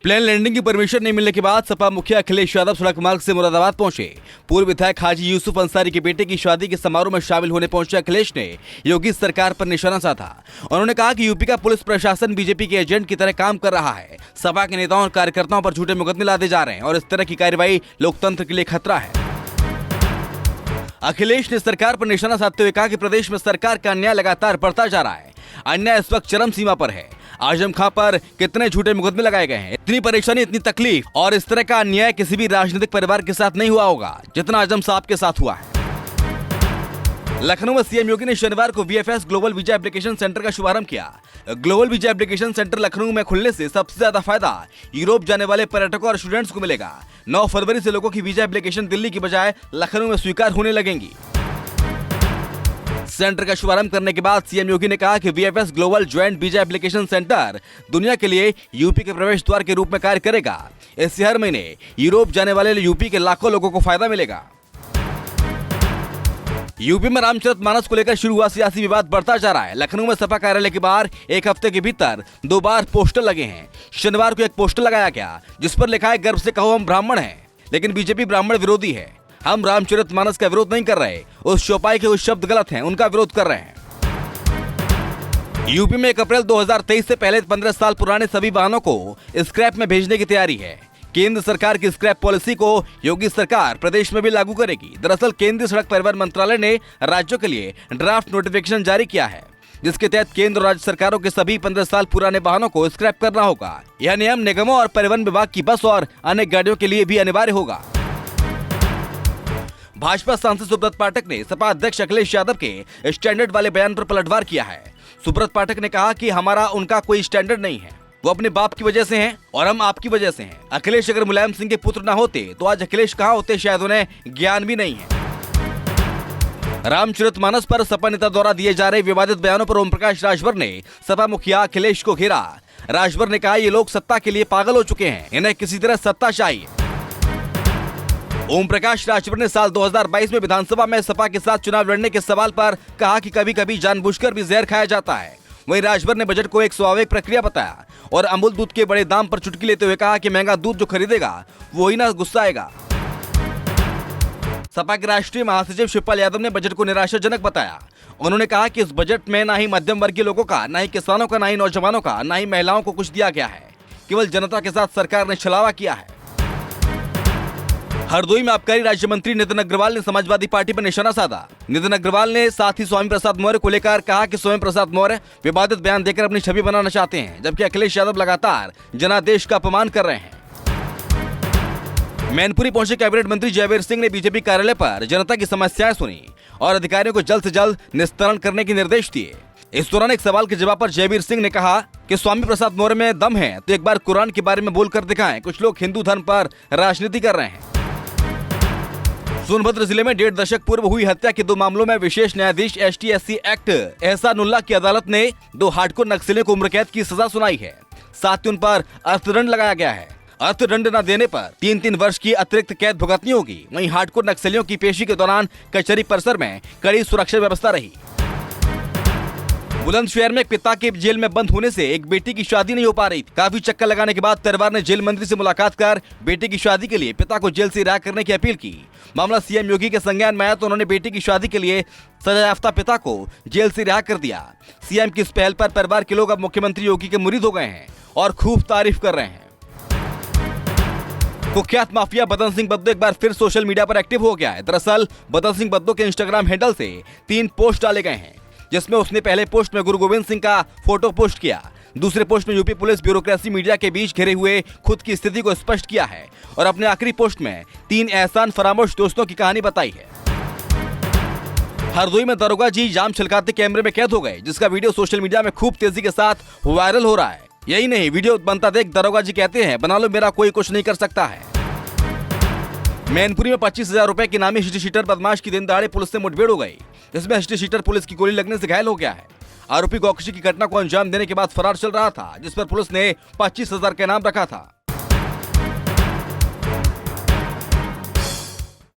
Plane landing की permission नहीं मिलने के बाद सपा मुखिया अखिलेश यादव सड़क मार्ग से मुरादाबाद पहुंचे। पूर्व विधायक हाजी यूसुफ अंसारी के बेटे की शादी के समारोह में शामिल होने पहुंचे अखिलेश ने योगी सरकार पर निशाना साधा। उन्होंने कहा कि यूपी का पुलिस प्रशासन बीजेपी के एजेंट की तरह काम कर रहा है। सपा के नेताओं और कार्यकर्ताओं पर झूठे मुकदमे लादे जा रहे हैं और इस तरह की कार्रवाई लोकतंत्र के लिए खतरा है। अखिलेश ने सरकार पर निशाना साधते हुए कहा कि प्रदेश में सरकार का अन्याय लगातार बढ़ता जा रहा है। अन्याय इस वक्त चरम सीमा पर है। आजम खां पर कितने झूठे मुकदमे लगाए गए हैं। इतनी परेशानी, इतनी तकलीफ और इस तरह का अन्याय किसी भी राजनीतिक परिवार के साथ नहीं हुआ होगा जितना आजम साहब के साथ हुआ है। लखनऊ में सीएम योगी ने शनिवार को VFS global visa application centre का शुभारंभ किया। Global visa application centre Lucknow में खुलने से सबसे ज्यादा फायदा यूरोप जाने वाले पर्यटकों और स्टूडेंट्स को मिलेगा। 9 फरवरी से लोगों की वीजा एप्लीकेशन दिल्ली की बजाय लखनऊ में स्वीकार होने लगेंगी। सेंटर का शुभारंभ करने के बाद सीएम योगी ने कहा कि VFS global joint visa application centre दुनिया के लिए यूपी के प्रवेश द्वार के रूप में कार्य करेगा। इससे हर महीने यूरोप जाने वाले यूपी के लाखों लोगों को फायदा मिलेगा। यूपी में रामचरितमानस को लेकर शुरू हुआ सियासी विवाद बढ़ता जा रहा है। लखनऊ में सपा कार्यालय के बाहर एक हफ्ते के भीतर 2 बार पोस्टर लगे हैं। शनिवार को एक पोस्टर लगाया गया जिस पर लिखा है, गर्व से कहो हम ब्राह्मण हैं, लेकिन बीजेपी ब्राह्मण विरोधी है। हम रामचरितमानस का विरोध नहीं कर रहे, उस चौपाई के उस शब्द गलत हैं, उनका विरोध कर रहे हैं। यूपी में 1 अप्रैल 2023 से पहले 15 साल पुराने सभी वाहनों को स्क्रैप में भेजने की तैयारी है। केंद्र सरकार की स्क्रैप पॉलिसी को योगी सरकार प्रदेश में भी लागू करेगी। दरअसल केंद्रीय सड़क परिवहन मंत्रालय ने राज्यों के लिए ड्राफ्ट नोटिफिकेशन जारी किया है, जिसके तहत केंद्र और राज्य सरकारों के सभी 15 साल पुराने वाहनों को स्क्रैप करना होगा। यह नियम निगमों और परिवहन विभाग की बस और अन्य गाड़ियों के लिए भी अनिवार्य होगा। भाजपा सांसद सुब्रत पाठक ने सपा अध्यक्ष अखिलेश यादव के स्टैंडर्ड वाले बयान पर पलटवार किया है। सुब्रत पाठक ने कहा कि हमारा उनका कोई स्टैंडर्ड नहीं है, वो अपने बाप की वजह से हैं और हम आपकी वजह से हैं। अखिलेश अगर मुलायम सिंह के पुत्र ना होते तो आज अखिलेश कहाँ होते, शायद उन्हें ज्ञान भी नहीं है। रामचरितमानस पर सपा नेता द्वारा दिए जा रहे विवादित बयानों पर ओम प्रकाश राजभर ने सपा मुखिया अखिलेश को घेरा। राजभर ने कहा, ये लोग सत्ता के लिए पागल हो चुके हैं, इन्हें किसी तरह सत्ता चाहिए। ओम प्रकाश राजभर ने साल 2022 में विधानसभा में सपा के साथ चुनाव लड़ने के सवाल पर कहा कि कभी कभी जानबूझकर भी जहर खाया जाता है। वहीं राजभर ने बजट को एक स्वाभाविक प्रक्रिया बताया और अमूल दूध के बड़े दाम पर चुटकी लेते हुए कहा कि महंगा दूध जो खरीदेगा वो ही ना गुस्साएगा। सपा के राष्ट्रीय महासचिव शिवपाल यादव ने बजट को निराशाजनक बताया। उन्होंने कहा कि इस बजट में ना ही मध्यम वर्गीय लोगों का, ना ही किसानों का, ना ही नौजवानों का, ना ही महिलाओं को कुछ दिया गया है। केवल जनता के साथ सरकार ने छलावा किया है। हरदोई में आबकारी राज्य मंत्री नितिन अग्रवाल ने समाजवादी पार्टी पर निशाना साधा। नितिन अग्रवाल ने साथ ही स्वामी प्रसाद मौर्य को लेकर कहा कि स्वामी प्रसाद मौर्य विवादित बयान देकर अपनी छवि बनाना चाहते हैं, जबकि अखिलेश यादव लगातार जनादेश का अपमान कर रहे हैं। मैनपुरी पहुंचे कैबिनेट मंत्री जयवीर सिंह ने बीजेपी कार्यालय पर जनता की समस्याएं सुनी और अधिकारियों को जल्द से जल्द निस्तारण करने के निर्देश दिए। इस दौरान एक सवाल के जवाब पर जयवीर सिंह ने कहा कि स्वामी प्रसाद मौर्य में दम है तो एक बार कुरान के बारे में बोलकर दिखाएं। कुछ लोग हिंदू धर्म पर राजनीति कर रहे हैं। सोनभद्र जिले में 1.5 दशक पूर्व हुई हत्या के 2 मामलों में विशेष न्यायाधीश ST/SC एक्ट एहसानुल्लाह की अदालत ने 2 हार्डकोर नक्सलियों को उम्र कैद की सजा सुनाई है। साथ ही उन पर अर्थदंड लगाया गया है। अर्थदंड न देने पर 3-3 वर्ष की अतिरिक्त कैद भुगतनी होगी। वहीं हार्डकोर नक्सलियों की पेशी के दौरान कचहरी परिसर में कड़ी सुरक्षा व्यवस्था रही। बुलंदशहर में एक पिता के जेल में बंद होने से एक बेटी की शादी नहीं हो पा रही थी। काफी चक्कर लगाने के बाद परिवार ने जेल मंत्री से मुलाकात कर बेटी की शादी के लिए पिता को जेल से रिहा करने की अपील की। मामला सीएम योगी के संज्ञान में आया तो उन्होंने बेटी की शादी के लिए सजायाफ्ता पिता को जेल से रिहा कर दिया। सीएम की इस पहल पर परिवार के लोग अब मुख्यमंत्री योगी के मुरीद हो गए हैं और खूब तारीफ कर रहे हैं। कुख्यात माफिया बदन सिंह बद्दो एक बार फिर सोशल मीडिया पर एक्टिव हो गया है। दरअसल बदन सिंह बद्दो के इंस्टाग्राम हैंडल से 3 पोस्ट डाले गए हैं, जिसमें उसने पहले पोस्ट में गुरु गोविंद सिंह का फोटो पोस्ट किया। दूसरे पोस्ट में यूपी पुलिस ब्यूरोक्रेसी मीडिया के बीच घिरे हुए खुद की स्थिति को स्पष्ट किया है और अपने आखिरी पोस्ट में 3 एहसान फरामोश दोस्तों की कहानी बताई है। हरदोई में दरोगा जी जाम छलकाते कैमरे में कैद हो गए, जिसका वीडियो सोशल मीडिया में खूब तेजी के साथ वायरल हो रहा है। यही नहीं, वीडियो बनता देख दरोगा जी कहते हैं, बना लो मेरा कोई कुछ नहीं कर सकता है। मैनपुरी में 25,000 रुपए की नामी हिस्ट्री शीटर बदमाश की दिन दहाड़े पुलिस से मुठभेड़ हो गई, जिसमें हिस्ट्री शीटर पुलिस की गोली लगने से घायल हो गया है। आरोपी गौकशी की घटना को अंजाम देने के बाद फरार चल रहा था, जिस पर पुलिस ने 25,000 का इनाम रखा था।